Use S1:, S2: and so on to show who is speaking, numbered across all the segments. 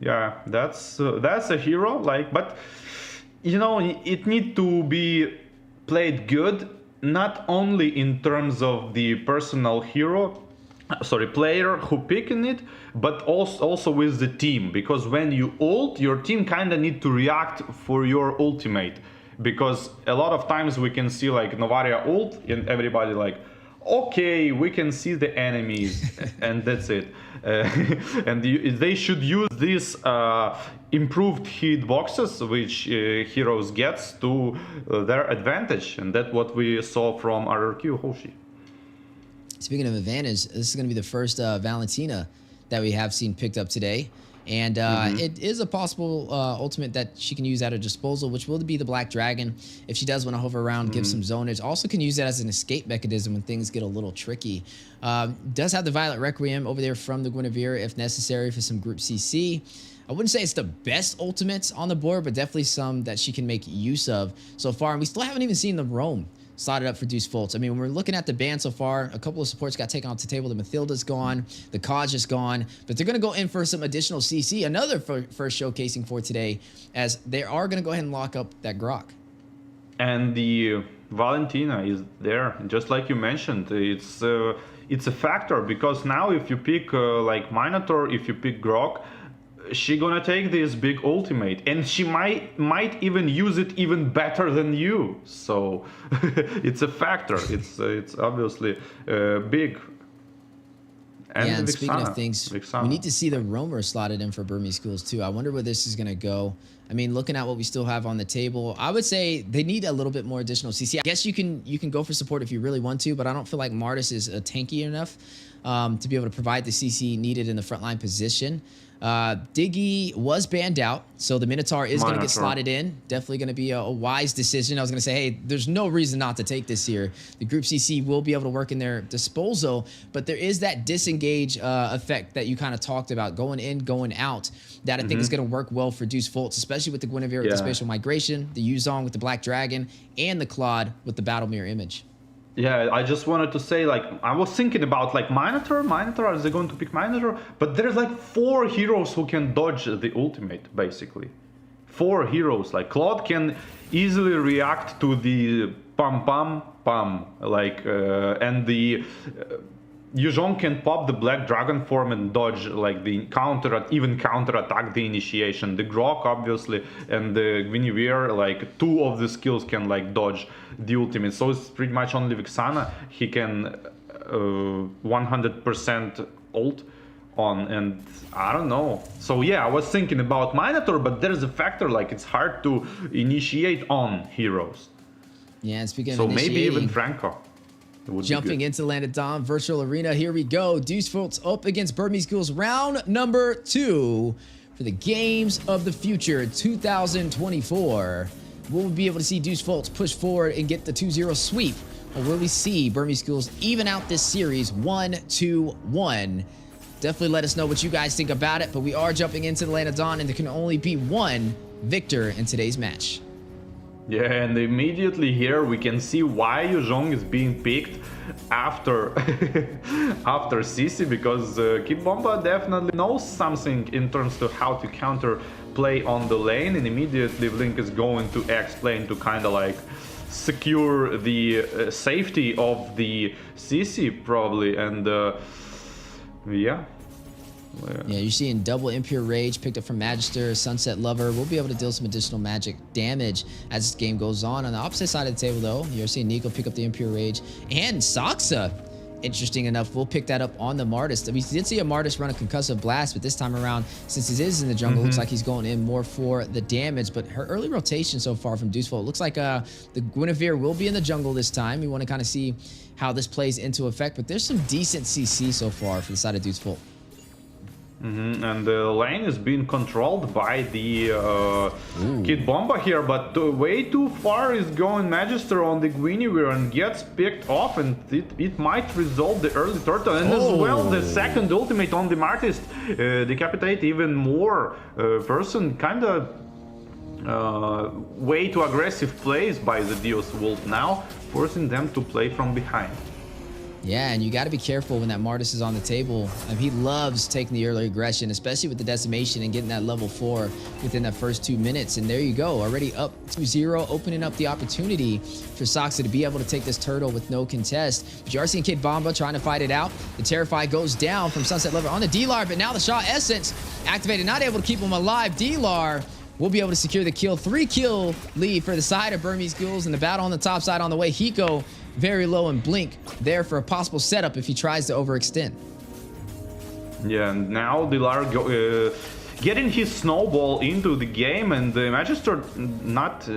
S1: Yeah, that's a hero. Like, but you know, it need to be played good, not only in terms of the personal hero, sorry, player who picking it, but also with the team. Because when you ult, your team kind of need to react for your ultimate. Because a lot of times we can see like Novaria ult and everybody like, okay, we can see the enemies and that's it. And they should use these improved hit boxes which heroes gets to their advantage, and that's what we saw from RRQ Hoshi.
S2: Speaking of advantage, this is going to be the first Valentina that we have seen picked up today. And it is a possible ultimate that she can use at her disposal, which will be the Black Dragon. If she does want to hover around, give some zonage. Also can use that as an escape mechanism when things get a little tricky. Does have the Violet Requiem over there from the Guinevere if necessary for some group CC. I wouldn't say it's the best ultimates on the board, but definitely some that she can make use of so far. And we still haven't even seen the Roam slotted up for Deus Vult. I mean, when we're looking at the ban so far, a couple of supports got taken off the table. The Mathilda's gone, the Kaj is gone, but they're going to go in for some additional CC. Another first showcasing for today, as they are going to go ahead and lock up that Grok.
S1: And the Valentina is there, just like you mentioned. It's a factor, because now if you pick like Minotaur, if you pick Grok, she gonna take this big ultimate, and she might even use it even better than you. So it's a factor. It's obviously big. And
S2: yeah, and
S1: Vixana,
S2: speaking of things, we need to see the Roamer slotted in for Burmese Ghouls too. I wonder where this is going to go. I mean, looking at what we still have on the table, I would say they need a little bit more additional CC. I guess you can go for support if you really want to, but I don't feel like Martis is tanky enough to be able to provide the CC needed in the frontline position. Diggy was banned out, so the Minotaur is going to get slotted in. Definitely going to be a wise decision. I was going to say, hey, there's no reason not to take this here. The group CC will be able to work in their disposal, but there is that disengage effect that you kind of talked about, going in, going out, that I think is going to work well for Deus Vult, especially with the Guinevere with the spatial migration, the Yuzong with the Black Dragon, and the Claude with the Battle Mirror image.
S1: Yeah, I just wanted to say, like, I was thinking about, like, Minotaur, are they going to pick Minotaur? But there's, like, 4 heroes who can dodge the ultimate, basically. 4 heroes, like, Claude can easily react to the pam, like, and the... Yuzong can pop the Black Dragon form and dodge like the even counter attack the initiation. The Grok obviously and the Guinevere, like 2 of the skills can like dodge the ultimate. So it's pretty much only Vixana he can 100% ult on, and I don't know. So yeah, I was thinking about Minotaur, but there's a factor like it's hard to initiate on heroes.
S2: Yeah, and speaking of
S1: so maybe even Franco.
S2: Jumping into Land of Dawn Virtual Arena, here we go. Deus Vult up against Burmese Ghouls, round number 2 for the Games of the Future 2024. Will we be able to see Deus Vult push forward and get the 2-0 sweep? Or will we see Burmese Ghouls even out this series 1-2-1? Definitely let us know what you guys think about it, but we are jumping into the Land of Dawn, and there can only be one victor in today's match.
S1: Yeah, and immediately here we can see why Yuzong is being picked after after Sisi, because Kid Bomba definitely knows something in terms of how to counter play on the lane, and immediately Blink is going to X-Plane to kind of like secure the safety of the Sisi probably, and yeah.
S2: Yeah, you're seeing double Impure Rage picked up from Magister, Sunset Lover. We'll be able to deal some additional magic damage as this game goes on. On the opposite side of the table, though, you're seeing Nico pick up the Impure Rage. And Saksa, interesting enough, we'll pick that up on the Martis. We did see a Martis run a Concussive Blast, but this time around, since it is in the jungle, looks like he's going in more for the damage. But her early rotation so far from Deus Vult, looks like the Guinevere will be in the jungle this time. We want to kind of see how this plays into effect, but there's some decent CC so far for the side of Deus Vult.
S1: And the lane is being controlled by the Kid Bomba here, but way too far is going Magister on the Guinevere and gets picked off, and it might resolve the early turtle, and as well the second ultimate on the Martis decapitate even more person. Kind of way too aggressive plays by the Deus Vult now, forcing them to play from behind.
S2: Yeah, and you got to be careful when that Martis is on the table. He loves taking the early aggression, especially with the decimation and getting that level 4 within that first 2 minutes. And there you go, already up 2-0, opening up the opportunity for Soxa to be able to take this turtle with no contest. But you are seeing Kid Bomba trying to fight it out. The Terrify goes down from Sunset Lover on the D-Lar, but now the Shaw Essence activated, not able to keep him alive. D-Lar will be able to secure the kill. 3-kill lead for the side of Burmese Ghouls, and the battle on the top side on the way. Hiko very low and Blink there for a possible setup if he tries to overextend.
S1: Yeah, and now Dilar getting his snowball into the game, and the Magister not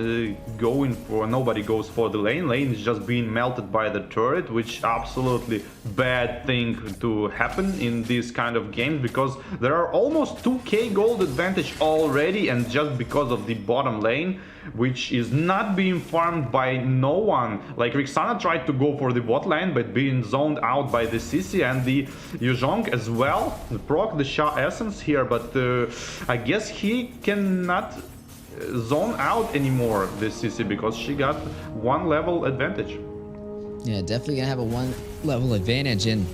S1: going for, nobody goes for the lane. Lane is just being melted by the turret, which absolutely bad thing to happen in this kind of games, because there are almost 2k gold advantage already, and just because of the bottom lane, which is not being farmed by no one. Like Rixana tried to go for the bot lane, but being zoned out by the Sisi and the Yuzhong as well. The proc the Sha Essence here, but I guess he cannot zone out anymore, the Sisi, because she got 1 level advantage.
S2: Yeah, definitely gonna have a 1 level advantage, and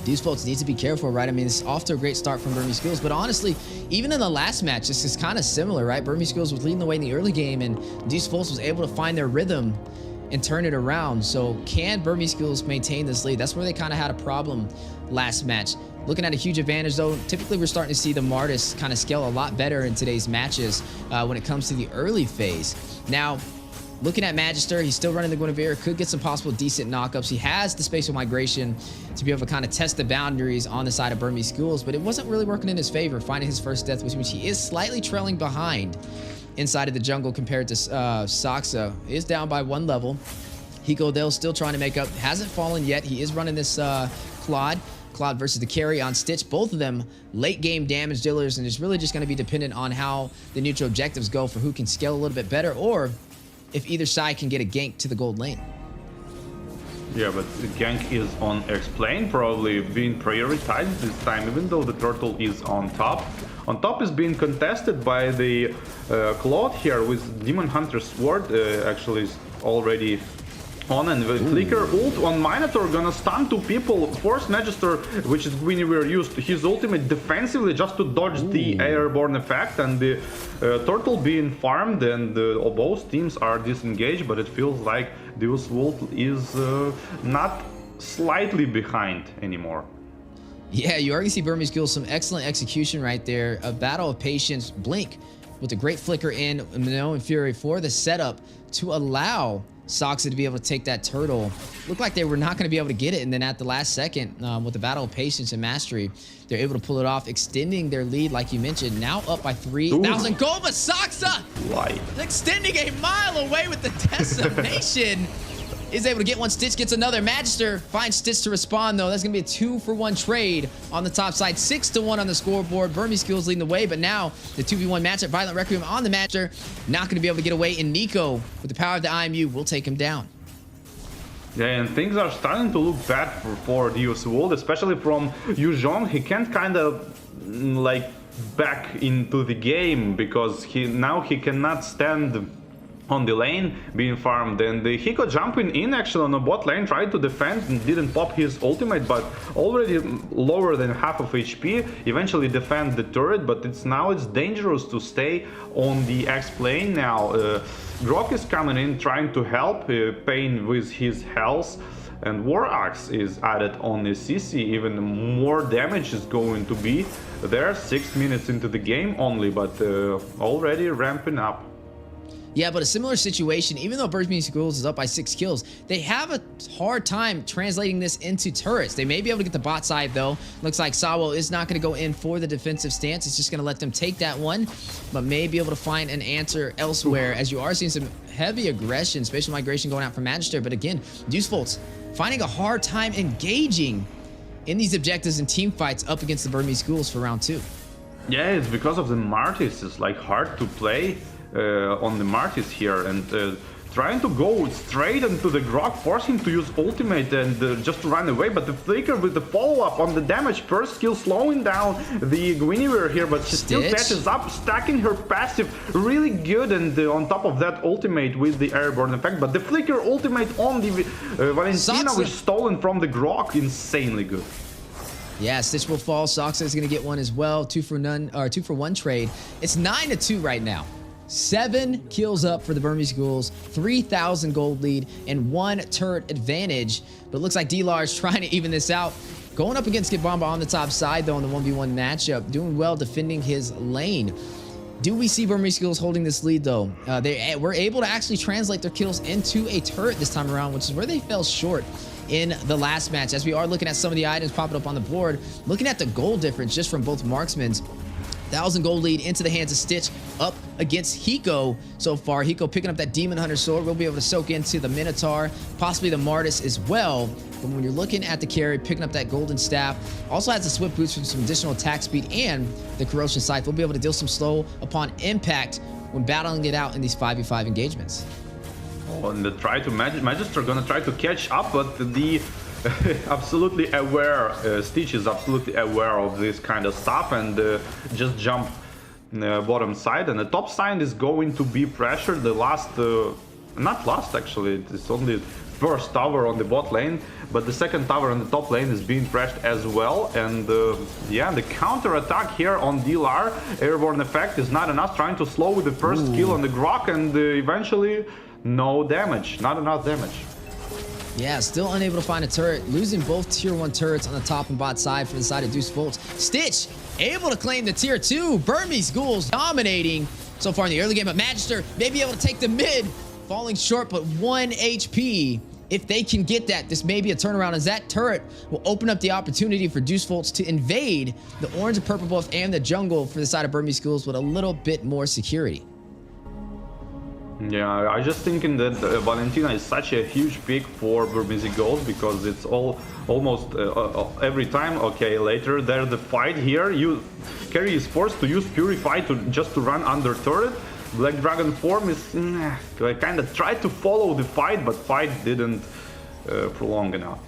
S2: these folks need to be careful, right? I mean, it's off to a great start from Burmese Ghouls, but honestly, even in the last match, this is kind of similar, right? Burmese Ghouls was leading the way in the early game, and these folks was able to find their rhythm and turn it around. So can Burmese Ghouls maintain this lead? That's where they kind of had a problem last match. Looking at a huge advantage, though, typically we're starting to see the Martis kind of scale a lot better in today's matches when it comes to the early phase. Now, looking at Magister, he's still running the Guinevere, could get some possible decent knockups. He has the spatial migration to be able to kind of test the boundaries on the side of Burmese Ghouls, but it wasn't really working in his favor, finding his first death, which means he is slightly trailing behind inside of the jungle compared to Soxa. He is down by 1 level. Hiko Dale still trying to make up, hasn't fallen yet. He is running this Claude versus the carry on Stitch. Both of them late game damage dealers, and it's really just going to be dependent on how the neutral objectives go for who can scale a little bit better, or if either side can get a gank to the gold lane.
S1: Yeah, but the gank is on X-Plane, probably being prioritized this time, even though the turtle is on top. On top is being contested by the Claude here with Demon Hunter's Sword, actually is already on, and the Flicker ult on Minotaur gonna stun 2 people, force Magister, which is Guinevere, used his ultimate defensively just to dodge the airborne effect, and the turtle being farmed, and both teams are disengaged, but it feels like Deus Vult is not slightly behind anymore.
S2: Yeah, you already see Burmese Ghouls, some excellent execution right there. A battle of patience. Blink with a great flicker in Minnow and Fury for the setup to allow Soxa to be able to take that turtle. Looked like they were not going to be able to get it, and then at the last second, with the battle of patience and mastery, they're able to pull it off, extending their lead, like you mentioned, now up by 3,000 gold. But Soxa extending a mile away with the decimation. Is able to get one. Stitch gets another. Magister finds Stitch to respond, though. That's going to be a 2-for-1 trade on the top side. 6-1 on the scoreboard. Burmese Ghouls leading the way, but now the 2v1 matchup. Violent Requiem on the Magister. Not going to be able to get away, and Nico, with the power of the IMU, will take him down.
S1: Yeah, and things are starting to look bad for Deus Vult, especially from Yuzhong. He can't kind of, like, back into the game, because he cannot stand on the lane being farmed, and the Hiko jumping in actually on the bot lane, tried to defend and didn't pop his ultimate, but already lower than half of HP, eventually defend the turret, but it's dangerous to stay on the X lane now. Grok is coming in trying to help Pain with his health, and War Axe is added on the CC. Even more damage is going to be there. 6 minutes into the game only, but already ramping up.
S2: Yeah, but a similar situation, even though Burmese Ghouls is up by 6 kills, they have a hard time translating this into turrets. They may be able to get the bot side, though. Looks like Sawo is not going to go in for the defensive stance. It's just going to let them take that one, but may be able to find an answer elsewhere, as you are seeing some heavy aggression, spatial migration going out from Magister. But again, Deus Vult finding a hard time engaging in these objectives and team fights up against the Burmese Ghouls for round 2.
S1: Yeah, it's because of the Martis. It's like hard to play on the Martis here, and trying to go straight into the Grok, force him to use ultimate and just to run away, but the Flicker with the follow-up on the damage, first skill slowing down the Guinevere here, but she still catches up, stacking her passive really good, and on top of that ultimate with the airborne effect, but the Flicker ultimate on the Valentina was stolen from the Grok, insanely good.
S2: Yeah, Stitch will fall. Soxa is going to get one as well. 2-for-1 trade. It's 9-2 right now. 7 kills up for the Burmese Ghouls, 3,000 gold lead, and 1 turret advantage. But it looks like D-Lar is trying to even this out. Going up against Kibamba on the top side, though, in the 1v1 matchup. Doing well defending his lane. Do we see Burmese Ghouls holding this lead, though? They were able to actually translate their kills into a turret this time around, which is where they fell short in the last match. As we are looking at some of the items popping up on the board, looking at the gold difference just from both marksmen's. 1,000 gold lead into the hands of Stitch up against Hiko so far. Hiko picking up that Demon Hunter sword. We'll be able to soak into the Minotaur, possibly the Martis as well. But when you're looking at the carry, picking up that golden staff, also has a swift boost for some additional attack speed and the corrosion scythe. We'll be able to deal some slow upon impact when battling it out in these 5v5 engagements.
S1: Oh, and the Magister gonna try to catch up, but the absolutely aware, Stitch is absolutely aware of this kind of stuff and just jump bottom side, and the top side is going to be pressured. The last, not last actually, it's only first tower on the bot lane, but the second tower on the top lane is being pressured as well. And yeah, the counter attack here on D-Lar, airborne effect is not enough, trying to slow with the first kill on the Grok, and eventually no damage, not enough damage.
S2: Yeah, still unable to find a turret, losing both tier 1 turrets on the top and bot side for the side of Deus Vult. Stitch able to claim the tier 2. Burmese Ghouls dominating so far in the early game, but Magister may be able to take the mid, falling short, but 1 HP. If they can get that, this may be a turnaround, as that turret will open up the opportunity for Deus Vult to invade the orange and purple buff and the jungle for the side of Burmese Ghouls with a little bit more security.
S1: Yeah, I just thinking that Valentina is such a huge pick for Burmese Ghouls, because it's almost every time. Okay, later there's the fight here. Carry is forced to use Purify just to run under turret. Black Dragon form is kind of tried to follow the fight, but fight didn't prolong enough.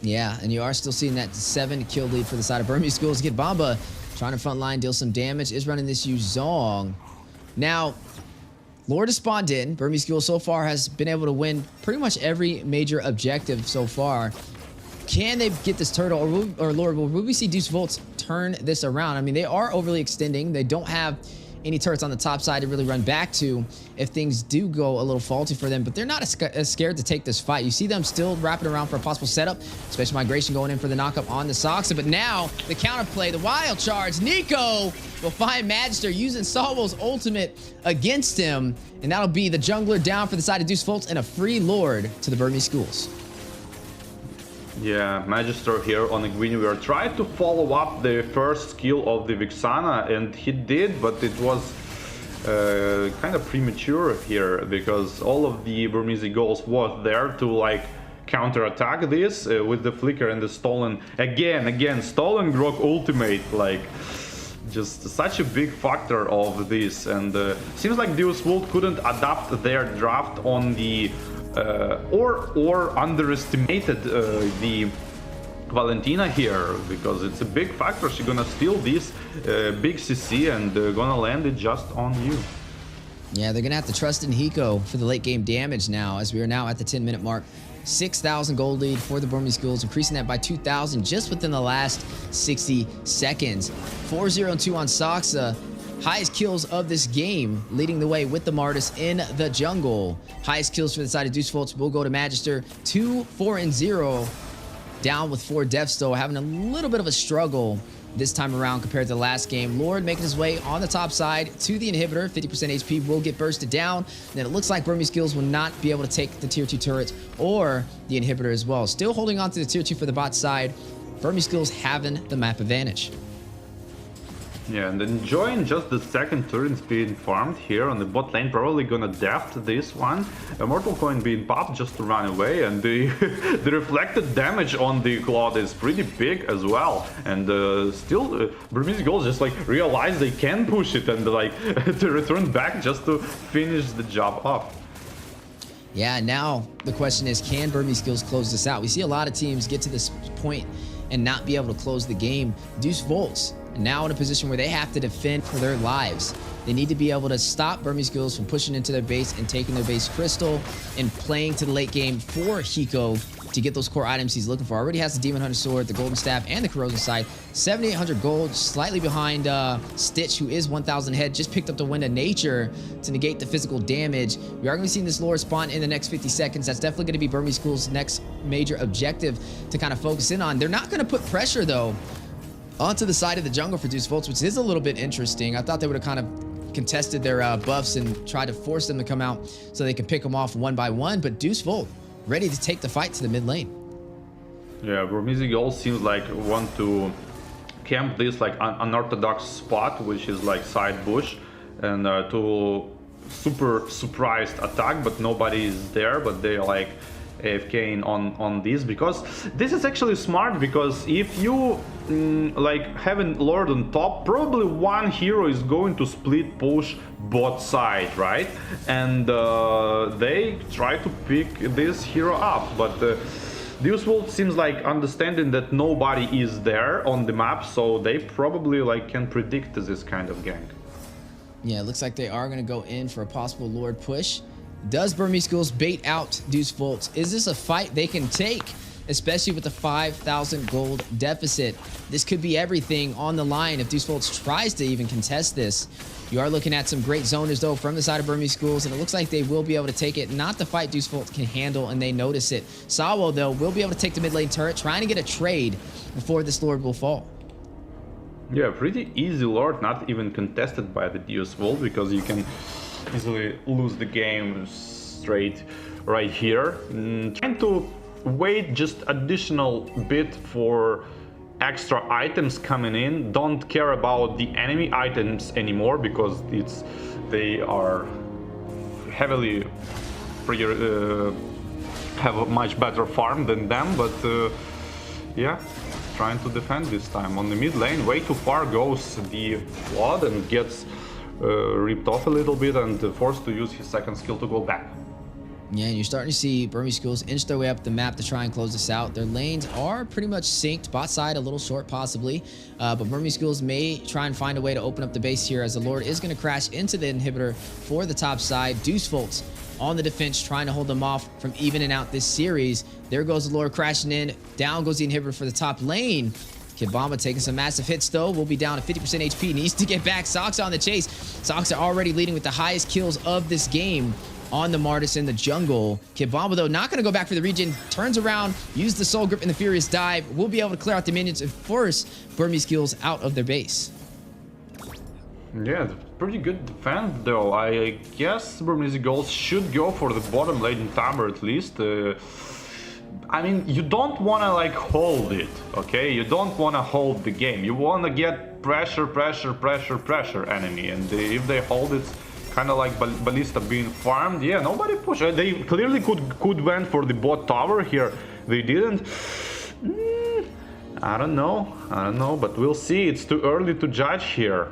S2: Yeah, and you are still seeing that 7 kill lead for the side of Burmese Ghouls. Get Bamba trying to front line, deal some damage, is running this Yuzong. Now, Lord has spawned in. Burmese Ghouls so far has been able to win pretty much every major objective so far. Can they get this turtle, or Lord, will we see Deus Vult turn this around? I mean, they are overly extending. They don't have any turrets on the top side to really run back to if things do go a little faulty for them, but they're not as scared to take this fight. You see them still wrapping around for a possible setup, Special Migration going in for the knockup on the Soxa, but now the counterplay, the wild charge. Nico will find Magister using Salvo's ultimate against him, and that'll be the jungler down for the side of Deus Vult and a free Lord to the Burmese Ghouls.
S1: Yeah, Magister here on the Guinevere tried to follow up the first skill of the Vixana, and he did, but it was kind of premature here, because all of the Burmese Ghouls was there to like counter-attack this with the Flicker and the stolen, again, stolen Grok ultimate, like just such a big factor of this. And seems like Deus Vult couldn't adapt their draft on the or underestimated the Valentina here, because it's a big factor. She's gonna steal this big CC and gonna land it just on you.
S2: Yeah, they're gonna have to trust in Hiko for the late game damage now, as we are now at the 10-minute mark. 6,000 gold lead for the Burmese Ghouls, increasing that by 2,000 just within the last 60 seconds. 4-0-2 on Soxa. Highest kills of this game, leading the way with the Martis in the jungle. Highest kills for the side of Deus Vult will go to Magister. 2-4-0, down with 4 deaths though, having a little bit of a struggle this time around compared to the last game. Lord making his way on the top side to the inhibitor. 50% HP will get bursted down. And then it looks like Burmese Ghouls will not be able to take the tier 2 turret or the inhibitor as well. Still holding on to the tier 2 for the bot side. Burmese Ghouls having the map advantage.
S1: Yeah, and enjoying just the second turret being farmed here on the bot lane. Probably gonna deft this one. A Mortal Coin being popped just to run away, and the the reflected damage on the Claude is pretty big as well. And still, Burmese Ghouls just like realize they can push it and like to return back just to finish the job off.
S2: Yeah, now the question is, can Burmese Skills close this out? We see a lot of teams get to this point and not be able to close the game. Deus Volts now in a position where they have to defend for their lives. They need to be able to stop Burmese Ghouls from pushing into their base and taking their base crystal and playing to the late game for Hiko to get those core items he's looking for. Already has the Demon Hunter Sword, the Golden Staff, and the Corrosion Sight. 7,800 gold, slightly behind Stitch, who is 1,000 head. Just picked up the Wind of Nature to negate the physical damage. We are going to be seeing this lore spawn in the next 50 seconds. That's definitely going to be Burmese Ghouls' next major objective to kind of focus in on. They're not going to put pressure, though, onto the side of the jungle for Deus Volts, which is a little bit interesting. I thought they would have kind of contested their buffs and tried to force them to come out so they could pick them off one by one, but Deus Volt ready to take the fight to the mid lane.
S1: Yeah, Burmese Ghouls seems like want to camp this like unorthodox spot, which is like side bush, and to super surprised attack, but nobody is there, but they like AFK on this, because this is actually smart, because if you like having Lord on top, probably one hero is going to split push bot side, right? And they try to pick this hero up, but Deus Vult seems like understanding that nobody is there on the map, so they probably like can predict this kind of gank.
S2: Yeah, it looks like they are going to go in for a possible Lord push. Does Burmese Ghouls bait out Deus Volts? Is this a fight they can take, especially with the 5,000 gold deficit? This could be everything on the line if Deus Volts tries to even contest this. You are looking at some great zoners, though, from the side of Burmese Ghouls, and it looks like they will be able to take it. Not the fight Deus Volts can handle, and they notice it. Sawo, though, will be able to take the mid lane turret, trying to get a trade before this Lord will fall.
S1: Yeah, pretty easy Lord, not even contested by the Deus Vult, because you can easily lose the game straight right here. Trying to wait just additional bit for extra items coming in. Don't care about the enemy items anymore, because they are heavily have a much better farm than them, but yeah, trying to defend this time. On the mid lane, way too far goes the Flood and gets ripped off a little bit and forced to use his second skill to go back.
S2: Yeah, and you're starting to see Burmese Ghouls inch their way up the map to try and close this out. Their lanes are pretty much synced. Bot side a little short possibly, but Burmese Ghouls may try and find a way to open up the base here, as the Lord is going to crash into the inhibitor for the top side. Deus Volts on the defense, trying to hold them off from evening out this series. There goes the Lord crashing in. Down goes the inhibitor for the top lane. Kid Bomba taking some massive hits, though. Will be down to 50% HP. Needs to get back. Sox on the chase. Sox are already leading with the highest kills of this game on the Martis in the jungle. Kid Bomba, though, not going to go back for the regen. Turns around, use the Soul Grip in the Furious Dive. Will be able to clear out the minions and force Burmese Ghouls out of their base.
S1: Yeah, pretty good defense, though. I guess Burmese Ghouls should go for the bottom lane tower at least. I mean, you don't want to like hold it, okay? You don't want to hold the game. You want to get pressure enemy, and if they hold it, kind of like Ballista being farmed. Yeah, nobody pushed. They clearly could went for the bot tower here. They didn't. I don't know, but we'll see. It's too early to judge here.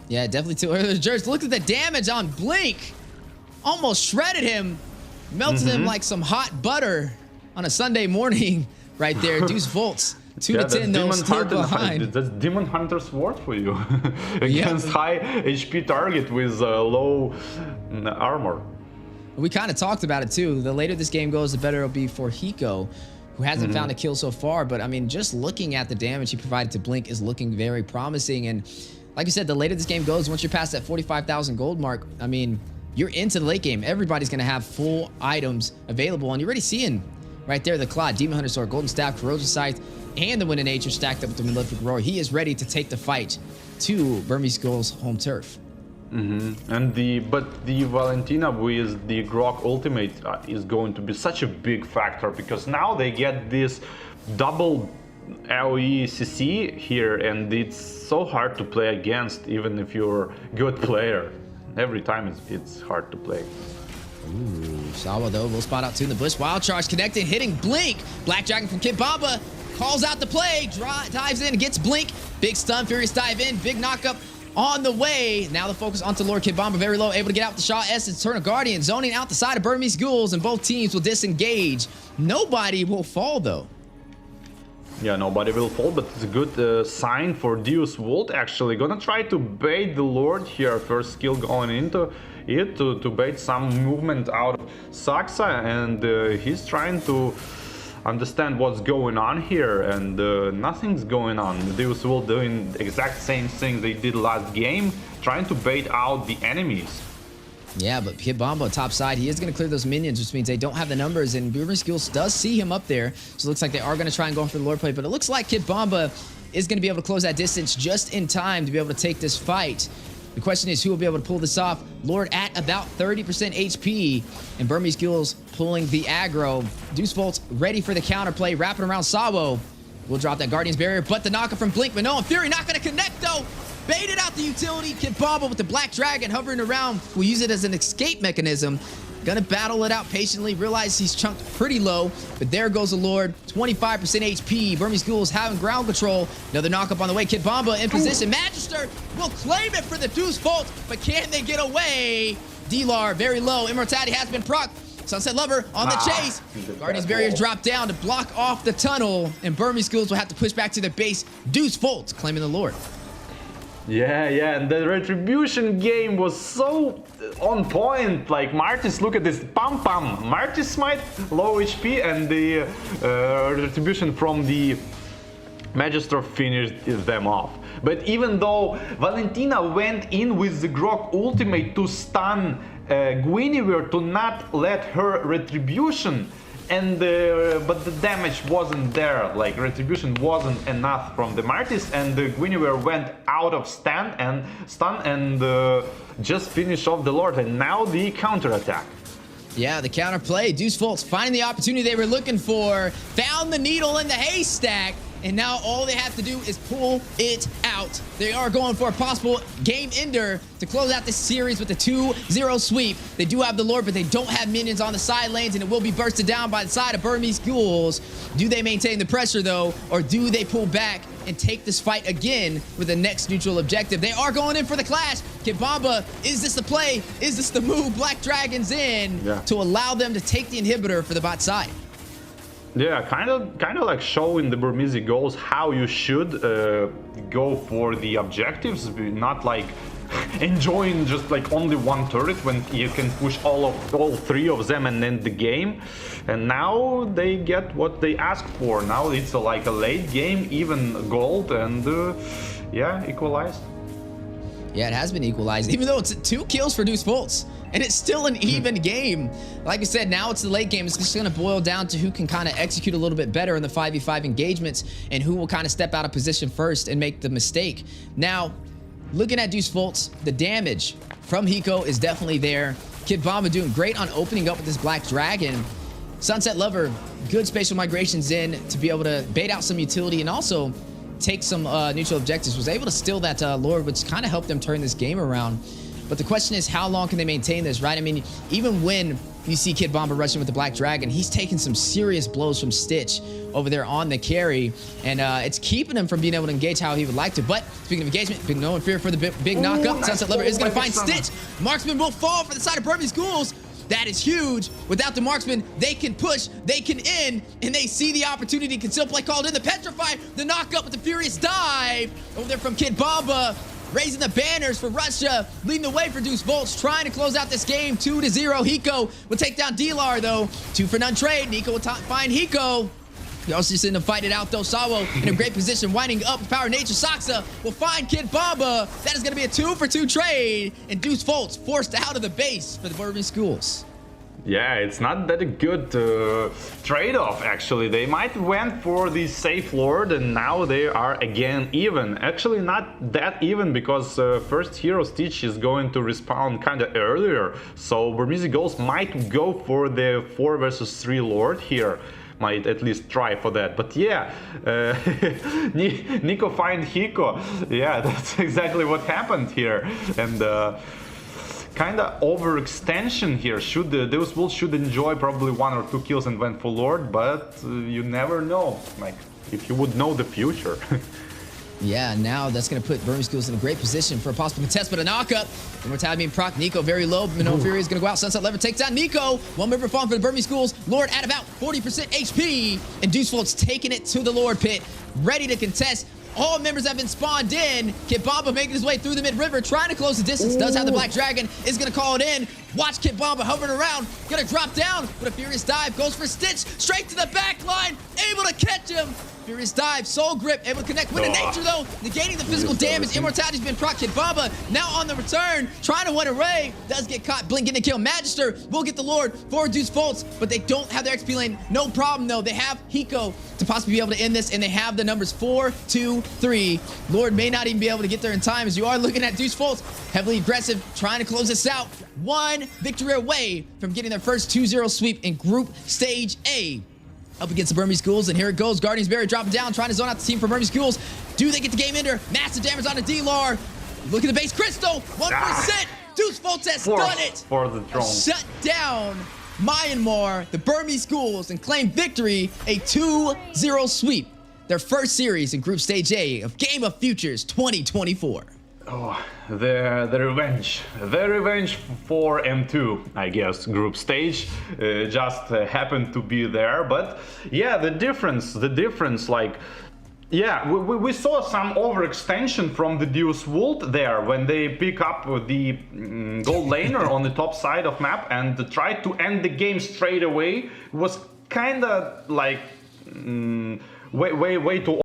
S2: Yeah, definitely too early to judge. Look at the damage on Blink. Almost shredded him. Melted him like some hot butter on a Sunday morning right there. Deus Volts, 2 to 10 though, still behind.
S1: That's Demon Hunter Sword for you. Against high HP target with low armor.
S2: We kind of talked about it too. The later this game goes, the better it'll be for Hiko, who hasn't found a kill so far. But I mean, just looking at the damage he provided to Blink is looking very promising. And like you said, the later this game goes, once you're past that 45,000 gold mark, I mean, you're into the late game. Everybody's going to have full items available. And you're already seeing right there the Claw, Demon Hunter Sword, Golden Staff, Corrosion Sight, and the Wind of Nature stacked up with the Malefic Roar. He is ready to take the fight to Burmese Ghouls' home turf.
S1: And the Valentina with the Grok ultimate is going to be such a big factor, because now they get this double AoE CC here, and it's so hard to play against, even if you're a good player. Every time it's hard to play.
S2: Ooh, Sawa though will spot out two in the bush. Wild Charge connecting, hitting Blink. Black Dragon from Kid Bomba calls out the play, dives in, gets Blink. Big stun, Furious Dive in, big knockup on the way. Now the focus onto Lord Kid Bomba, very low, able to get out the Shaw Essence, turn a Guardian, zoning out the side of Burmese Ghouls, and both teams will disengage. Nobody will fall, though.
S1: Yeah, nobody will fall, but it's a good sign for Deus Vult, actually. Gonna try to bait the Lord here. First skill going into it to bait some movement out of Saksa, and he's trying to understand what's going on here, and nothing's going on. Deus Vult doing the exact same thing they did last game, trying to bait out the enemies.
S2: Yeah, but Kid Bomba top side, he is going to clear those minions, which means they don't have the numbers, and Burmese Ghouls does see him up there, so it looks like they are going to try and go for the Lord play, but it looks like Kid Bomba is going to be able to close that distance just in time to be able to take this fight. The question is who will be able to pull this off. Lord at about 30% HP, and Burmese Ghouls pulling the aggro. Deus Vult ready for the counterplay, wrapping around Sawo. We'll drop that Guardian's Barrier, but the knockup from Blink, but no, Fury not going to connect, though. Baited out the utility. Kid Bomba with the Black Dragon hovering around. We'll use it as an escape mechanism. Gonna battle it out patiently. Realize he's chunked pretty low, but there goes the Lord. 25% HP. Burmese Ghouls having ground control. Another knockup on the way. Kid Bomba in position. Magister will claim it for the Deus Vult, but can they get away? D-Lar very low. Immortality has been proc. Sunset Lover on the chase. Guardian's Barriers drop down to block off the tunnel, and Burmese Ghouls will have to push back to their base. Deus Vult claiming the Lord.
S1: Yeah, and the retribution game was so on point. Like, Martis, look at this, pam. Martis smite, low HP, and the retribution from the Magister finished them off. But even though Valentina went in with the Grok ultimate to stun Guinevere to not let her retribution, and but the damage wasn't there, like retribution wasn't enough from the Martis, and the Guinevere went out of stun and just finished off the Lord, and now the counterattack.
S2: Yeah, the counterplay. Deus Vult finding the opportunity they were looking for, found the needle in the haystack, and now all they have to do is pull it out. They are going for a possible game ender to close out this series with a 2-0 sweep. They do have the Lord, but they don't have minions on the side lanes, and it will be bursted down by the side of Burmese Ghouls. Do they maintain the pressure, though, or do they pull back and take this fight again with the next neutral objective? They are going in for the clash. Kid Bomba, is this the play? Is this the move? Black Dragon's in to allow them to take the inhibitor for the bot side.
S1: Yeah, kind of like showing the Burmese Ghouls how you should go for the objectives, not like enjoying just like only one turret when you can push all three of them and end the game. And now they get what they asked for. Now it's like a late game, even gold, and yeah, equalized.
S2: Yeah, it has been equalized, even though it's 2 kills for Deus Vult. And it's still an even game. Like I said, now it's the late game. It's just going to boil down to who can kind of execute a little bit better in the 5v5 engagements and who will kind of step out of position first and make the mistake. Now, looking at Deus Vult, the damage from Hiko is definitely there. Kid Bomba doing great on opening up with this Black Dragon. Sunset Lover, good spatial migrations in to be able to bait out some utility and also take some neutral objectives. Was able to steal that Lord, which kind of helped them turn this game around. But the question is, how long can they maintain this, right? I mean, even when you see Kid Bomba rushing with the Black Dragon, he's taking some serious blows from Stitch over there on the carry, and it's keeping him from being able to engage how he would like to. But speaking of engagement, big no fear for the big knockup. Nice. Sunset Lover is going to find Stitch. Marksman will fall for the side of Burmese Ghouls. That is huge. Without the Marksman, they can push, they can end, and they see the opportunity. Can still play called in the Petrify. The knockup with the Furious Dive over there from Kid Bomba. Raising the banners for Russia, leading the way for Deus Vult, trying to close out this game 2-0. Hiko will take down D-Lar, though. 2-for-none trade. Nico will find Hiko. He also just in to fight it out, though. Sawo in a great position, winding up with Power Nature. Saksa will find Kid Bomba. That is going to be a 2-for-2 trade. And Deus Vult forced out of the base for the Burmese Ghouls.
S1: Yeah, it's not that a good trade-off, actually. They might went for the safe Lord, and now they are again even. Actually, not that even, because first hero Stitch is going to respawn kind of earlier. So Burmese Ghouls might go for the 4 versus 3 Lord here. Might at least try for that. But yeah, Nico find Hiko. Yeah, that's exactly what happened here. And kind of overextension here. Deus Vult should enjoy probably 1 or 2 kills and went for Lord, but you never know. Like, if you would know the future.
S2: Yeah, now that's going to put Burmese Ghouls in a great position for a possible contest, but a knockup. Immortality being proc. Nico very low. Minnow Fury is going to go out. Sunset Lever takes down Nico. One member falling for the Burmese Ghouls. Lord at about 40% HP. And Deus Vult's taking it to the Lord pit, ready to contest. All members have been spawned in. Kit Bomba making his way through the mid-river, trying to close the distance. Does have the Black Dragon, is going to call it in. Watch Kit Bomba hovering around. Going to drop down with a Furious Dive. Goes for Stitch, straight to the back line. Able to catch him. Furious Dive, Soul Grip, able to connect with the nature though, negating the physical damage. Immortality's been proc. Kit Bomba now on the return, trying to win a ray. Does get caught, Blink getting a kill. Magister will get the Lord for Deus Vults, but they don't have their XP lane. No problem though, they have Hiko to possibly be able to end this, and they have the numbers 4, 2, 3. Lord may not even be able to get there in time, as you are looking at Deus Vults, heavily aggressive, trying to close this out. One victory away from getting their first 2-0 sweep in Group Stage A. Up against the Burmese Ghouls, and here it goes. Guardian's Barrier dropping down, trying to zone out the team for Burmese Ghouls. Do they get the game ender? Massive damage on the D-Lar. Look at the base crystal, 1%. Deus Vults has done it.
S1: For the throne.
S2: Shut down Myanmar, the Burmese Ghouls, and claim victory, a 2-0 sweep. Their first series in Group Stage A of Game of Futures 2024.
S1: Oh, the revenge for M2, I guess, group stage just happened to be there. But yeah, the difference, like, yeah, we saw some overextension from the Deus Vult there when they pick up the gold laner on the top side of map and try to end the game straight away. It was kind of like way too